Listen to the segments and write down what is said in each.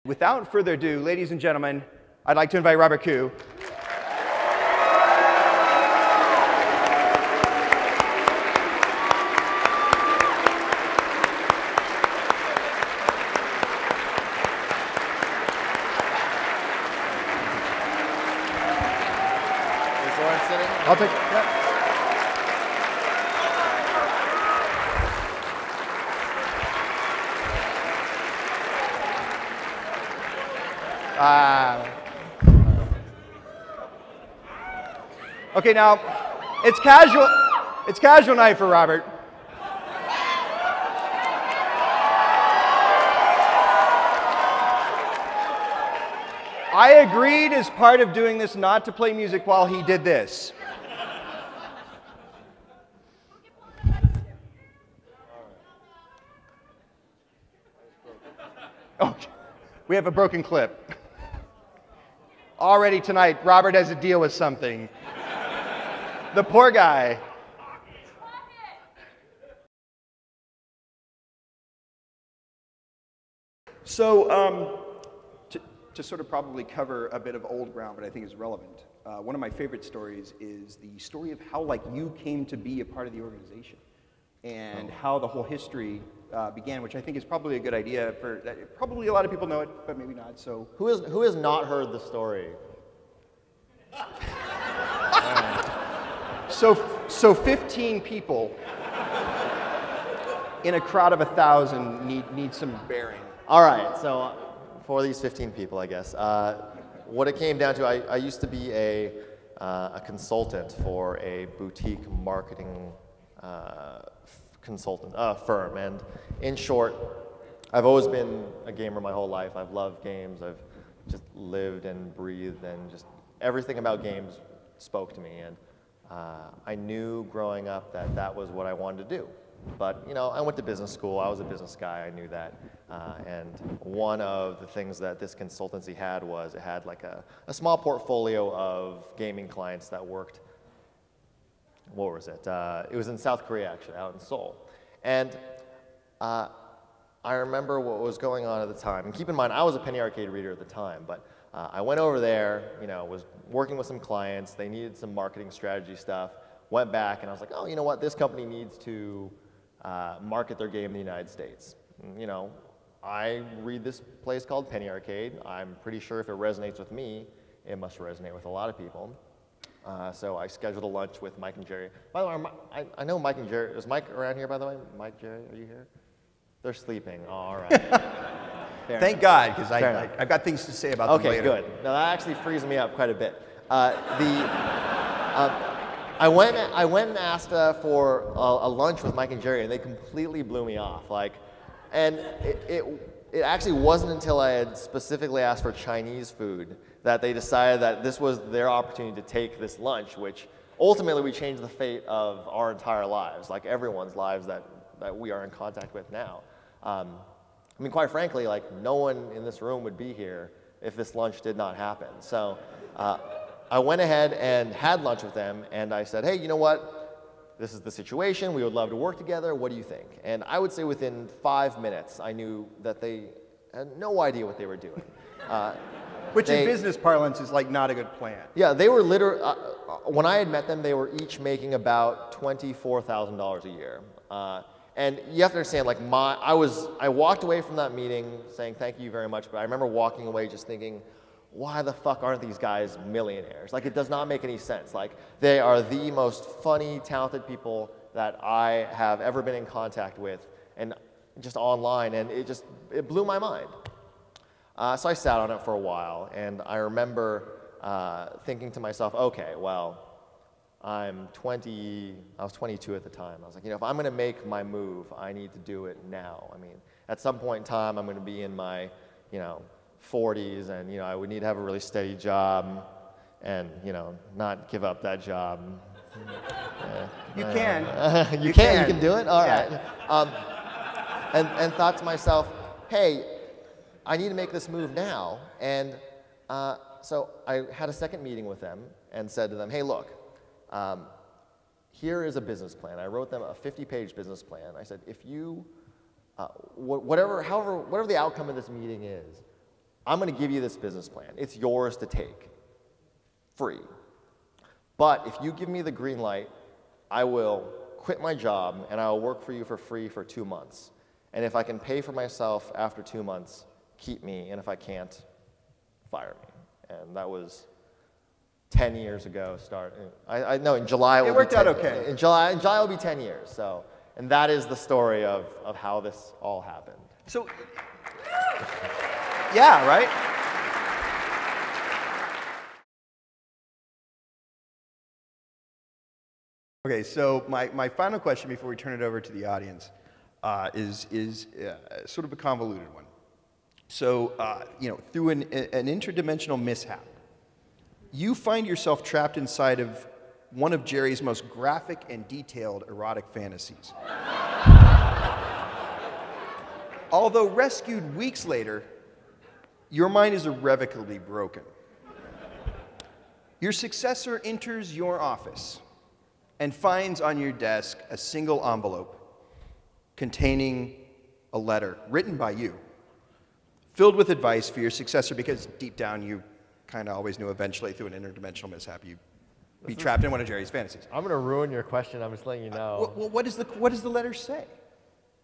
Without further ado, ladies and gentlemen, I'd like to invite Robert Khoo. I'll take that. Okay, now it's casual. It's casual night for Robert. I agreed as part of doing this not to play music while he did this. Oh, we have a broken clip. Already tonight, Robert has to deal with something. The poor guy. So, to sort of probably cover a bit of old ground, but I think is relevant. One of my favorite stories is the story of how you came to be a part of the organization, and how the whole history began, which I think is probably a good idea for. Probably a lot of people know it, but maybe not. So who has not heard the story? So 15 people in a crowd of 1,000 need some bearing. All right, so for these 15 people, I guess, what it came down to, I used to be a consultant for a boutique marketing firm, and in short, I've always been a gamer my whole life. I've loved games. I've just lived and breathed, and just everything about games spoke to me, and I knew growing up that that was what I wanted to do. But I went to business school. I was a business guy. I knew that. And one of the things that this consultancy had was it had a small portfolio of gaming clients that worked. What was it? It was in South Korea, actually, out in Seoul. And I remember what was going on at the time. And keep in mind, I was a Penny Arcade reader at the time, but I went over there, was working with some clients. They needed some marketing strategy stuff. Went back, and I was like, oh, you know what? This company needs to market their game in the United States. I read this place called Penny Arcade. I'm pretty sure if it resonates with me, it must resonate with a lot of people. So I scheduled a lunch with Mike and Jerry. By the way, I know Mike and Jerry. Is Mike around here, by the way? Mike, Jerry, are you here? They're sleeping. Oh, all right. Thank God, because I've got things to say about them later. Okay, good. Now that actually frees me up quite a bit. I went and asked for a lunch with Mike and Jerry, and they completely blew me off. And it actually wasn't until I had specifically asked for Chinese food that they decided that this was their opportunity to take this lunch, which ultimately we changed the fate of our entire lives, like everyone's lives that we are in contact with now. I mean, quite frankly, no one in this room would be here if this lunch did not happen. So I went ahead and had lunch with them, and I said, hey, you know what? This is the situation. We would love to work together. What do you think? And I would say within 5 minutes, I knew that they had no idea what they were doing. Which in business parlance is not a good plan. Yeah, they were literally, when I had met them, they were each making about $24,000 a year. And you have to understand, I walked away from that meeting saying thank you very much, but I remember walking away just thinking, why the fuck aren't these guys millionaires? It does not make any sense. They are the most funny, talented people that I have ever been in contact with, and just online, and it blew my mind. So I sat on it for a while, and I remember thinking to myself, okay, well, I was 22 at the time. I was like, if I'm gonna make my move, I need to do it now. I mean, at some point in time, I'm gonna be in my, 40s, and I would need to have a really steady job, and not give up that job. You can. You can do it. All right. And thought to myself, hey, I need to make this move now. And so I had a second meeting with them and said to them, hey, look, here is a business plan. I wrote them a 50-page business plan. I said, if you, whatever the outcome of this meeting is, I'm going to give you this business plan. It's yours to take, free. But if you give me the green light, I will quit my job and I will work for you for free for 2 months. And if I can pay for myself after 2 months, keep me. And if I can't, fire me. And that was 10 years ago. I know in July it worked out okay. In July will be 10 years. So, and that is the story of how this all happened. So, yeah, right? Okay, so my final question before we turn it over to the audience is sort of a convoluted one. So, through an interdimensional mishap, you find yourself trapped inside of one of Jerry's most graphic and detailed erotic fantasies. Although rescued weeks later, your mind is irrevocably broken. Your successor enters your office and finds on your desk a single envelope containing a letter written by you, filled with advice for your successor, because deep down you kind of always knew eventually through an interdimensional mishap you'd be trapped in one of Jerry's fantasies. I'm going to ruin your question. I'm just letting you know. Well, what does the letter say?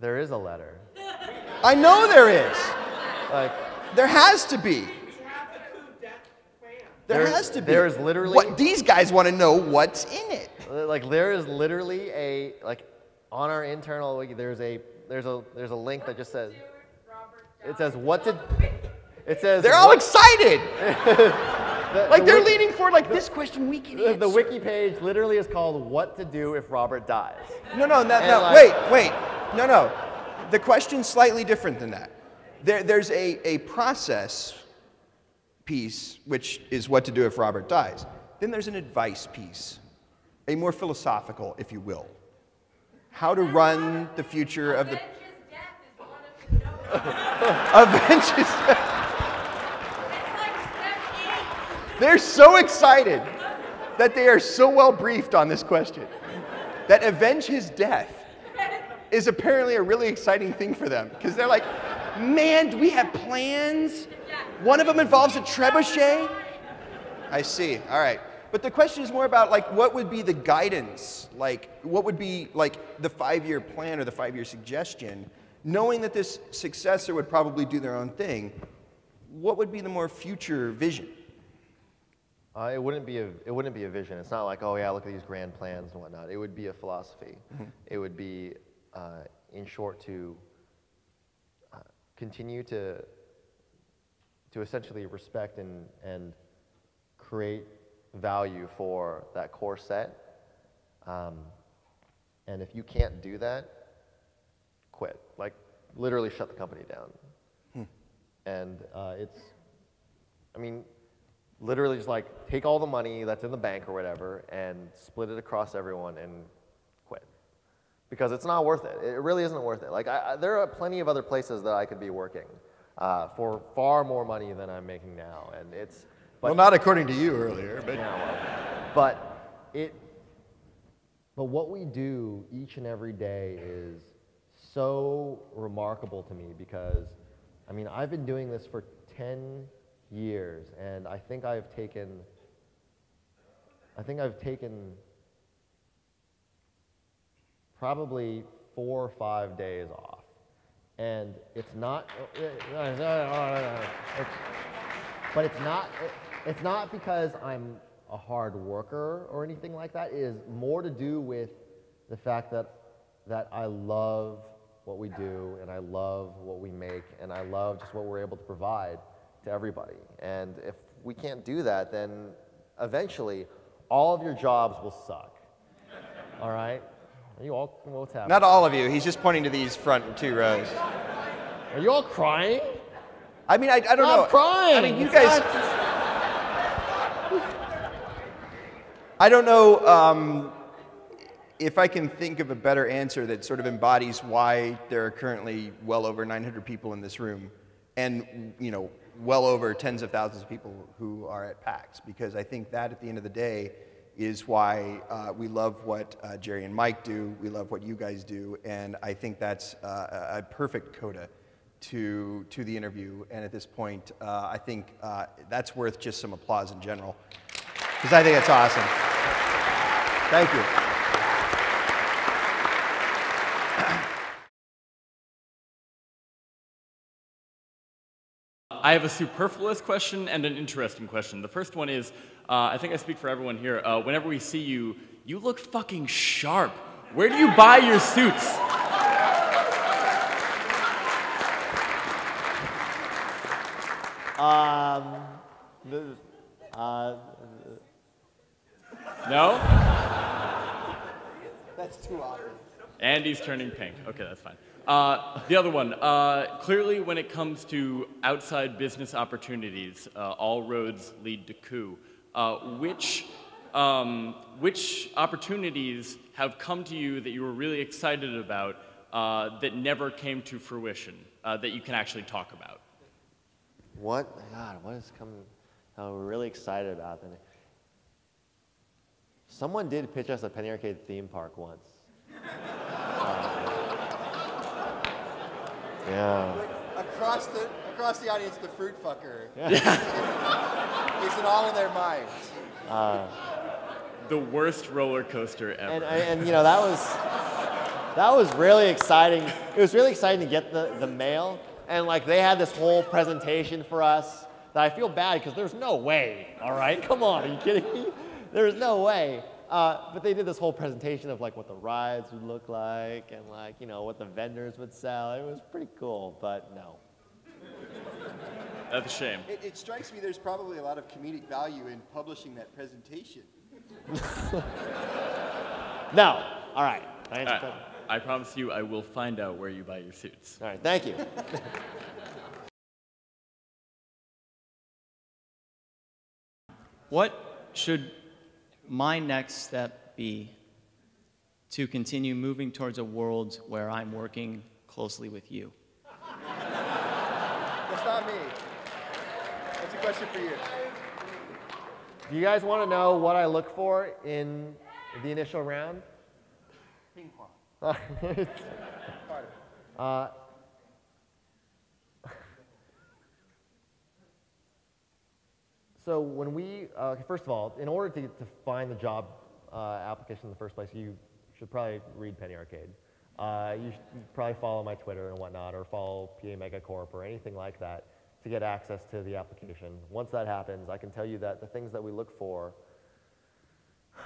There is a letter. I know there is. Like, there has to be. There has to be. There is literally. What these guys want to know what's in it. Like, there is literally on our internal wiki, there's a link that just says, it says what to. It says they're all excited. They're leaning forward like, this question we can answer. The wiki page literally is called "What to Do If Robert Dies." No, wait. No. The question's slightly different than that. There's a process piece, which is what to do if Robert dies. Then there's an advice piece, a more philosophical, if you will. How to run the future of the... Avenge his death. They're so excited that they are so well briefed on this question that avenge his death is apparently a really exciting thing for them, because they're like, man, do we have plans? One of them involves a trebuchet? I see, all right. But the question is more about, like, what would be the guidance? Like, what would be, like, the 5-year plan or the 5-year suggestion? Knowing that this successor would probably do their own thing, what would be the more future vision? It wouldn't be a vision. It's not like, oh yeah, look at these grand plans and whatnot. It would be a philosophy. Mm-hmm. It would be, in short, to continue to essentially respect and create value for that core set. And if you can't do that, quit. Like, literally shut the company down. And literally just like take all the money that's in the bank or whatever and split it across everyone and quit. Because it's not worth it. It really isn't worth it. Like, there are plenty of other places that I could be working for far more money than I'm making now. And it's... well, not according to you earlier, but... Yeah, but what we do each and every day is so remarkable to me, because, I mean, I've been doing this for 10 years, and I think I've taken probably 4 or 5 days off. And it's not, but it's not because I'm a hard worker or anything like that. It is more to do with the fact that I love what we do, and I love what we make, and I love just what we're able to provide to everybody. And if we can't do that, then eventually all of your jobs will suck. All right? Are you all, what's happening? Not all of you. He's just pointing to these front 2 rows. Are you all crying? I mean, I don't know. I'm crying. I mean, you guys... I don't know if I can think of a better answer that sort of embodies why there are currently well over 900 people in this room, and, you know, well over tens of thousands of people who are at PAX, because I think that at the end of the day is why we love what Jerry and Mike do, we love what you guys do, and I think that's a perfect coda to the interview. And at this point, I think that's worth just some applause in general, because I think it's awesome. Thank you. I have a superfluous question and an interesting question. The first one is, I think I speak for everyone here, whenever we see you, you look fucking sharp. Where do you buy your suits? No? That's too obvious. Andy's turning pink. Okay, that's fine. The other one, clearly when it comes to outside business opportunities, all roads lead to Khoo. Which opportunities have come to you that you were really excited about that never came to fruition, that you can actually talk about? What has come, we're really excited about that. Someone did pitch us a Penny Arcade theme park once. Yeah. Across the audience, the fruit fucker. Yeah. Is it all in their minds? The worst roller coaster ever. And you know, that was really exciting. It was really exciting to get the mail, and like they had this whole presentation for us that I feel bad because there's no way. All right, come on, are you kidding me? There's no way. But they did this whole presentation of like what the rides would look like and like, you know, what the vendors would sell. It was pretty cool, but no. That's a shame. It strikes me there's probably a lot of comedic value in publishing that presentation. No. All right. I promise you I will find out where you buy your suits. All right, thank you. What should my next step be to continue moving towards a world where I'm working closely with you? That's not me. That's a question for you. Do you guys want to know what I look for in the initial round? Ping pong. So when we, first of all, in order to find the job application in the first place, you should probably read Penny Arcade. You should probably follow my Twitter and whatnot, or follow PA Megacorp or anything like that to get access to the application. Once that happens, I can tell you that the things that we look for,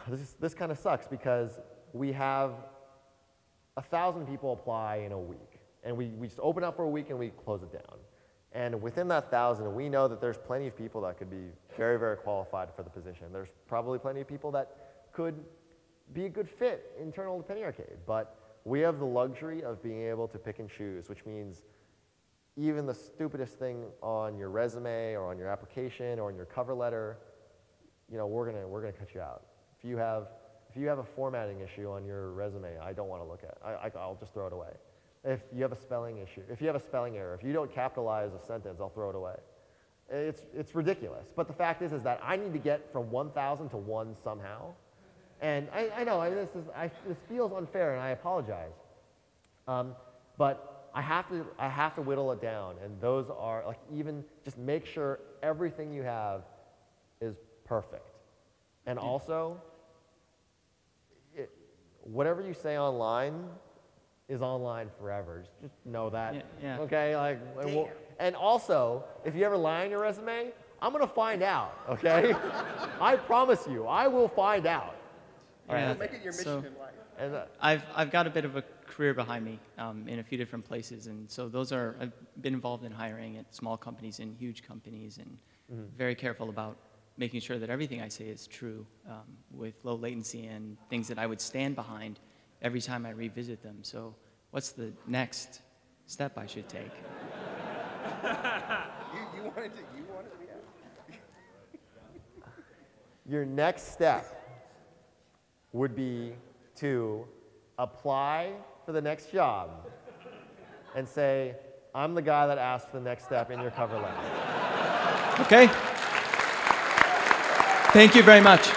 this kind of sucks because we have 1,000 people apply in a week. And we just open up for a week and we close it down. And within that 1,000, we know that there's plenty of people that could be very, very qualified for the position. There's probably plenty of people that could be a good fit internal to Penny Arcade. But we have the luxury of being able to pick and choose, which means even the stupidest thing on your resume or on your application or on your cover letter, you know, we're gonna cut you out. If you have a formatting issue on your resume, I don't want to look at it. I'll just throw it away. If you have a spelling issue, if you have a spelling error, if you don't capitalize a sentence, I'll throw it away. It's ridiculous. But the fact is that I need to get from 1,000 to 1 somehow. And I know this feels unfair, and I apologize. But I have to whittle it down, and those are like, even just make sure everything you have is perfect. And also, whatever you say online is online forever. Just know that. Yeah. Okay? Like, and also, if you ever lie on your resume, I'm gonna find out. Okay? I promise you, I will find out. Yeah, Make it your mission in life. And I've got a bit of a career behind me in a few different places, and so I've been involved in hiring at small companies and huge companies, and very careful about making sure that everything I say is true with low latency and things that I would stand behind every time I revisit them. So what's the next step I should take? You wanted to be out. your next step would be to apply for the next job and say, I'm the guy that asked for the next step in your cover letter. Okay. Thank you very much.